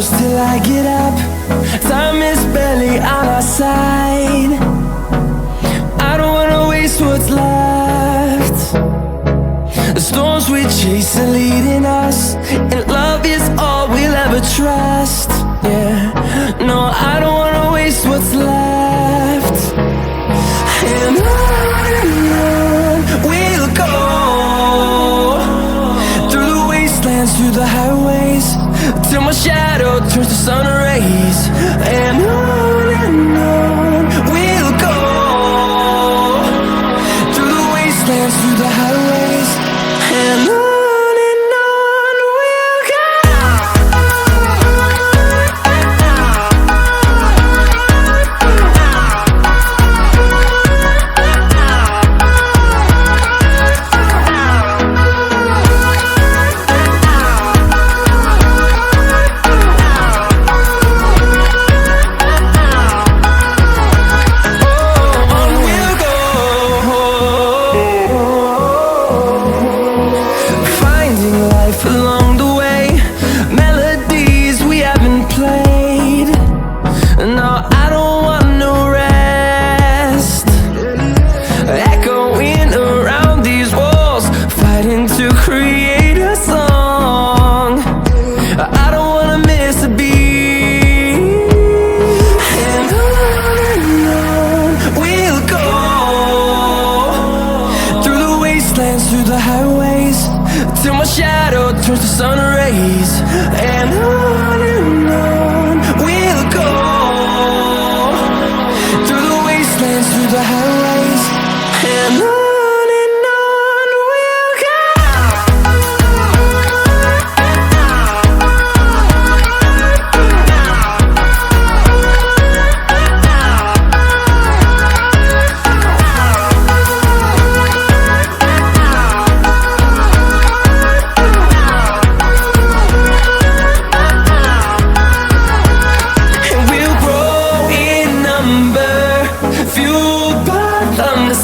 close till I get up. Time is barely on our side. I don't wanna waste what's left. The storms we chase are leading us, and love is all we'll ever trust. Yeah, no, I don't wanna waste what's left. And on we'll go, through the wastelands, through the highways, till my shadow turns to sun rays. And on we'll go, through the wastelands, through the highways, and on we'll go. Along the way, melodies we haven't played. No, I don't want no rest. Echoing around these walls, fighting to create a song. I don't wanna miss a beat. And on we'll go, through the wastelands, through the highways, till my shadow turns to sun rays. And on we'll go, through the wastelands, through the highways, and on we'll go.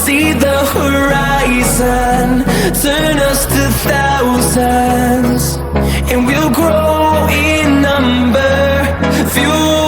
See the horizon, turn us to thousands, and we'll grow in number, fuel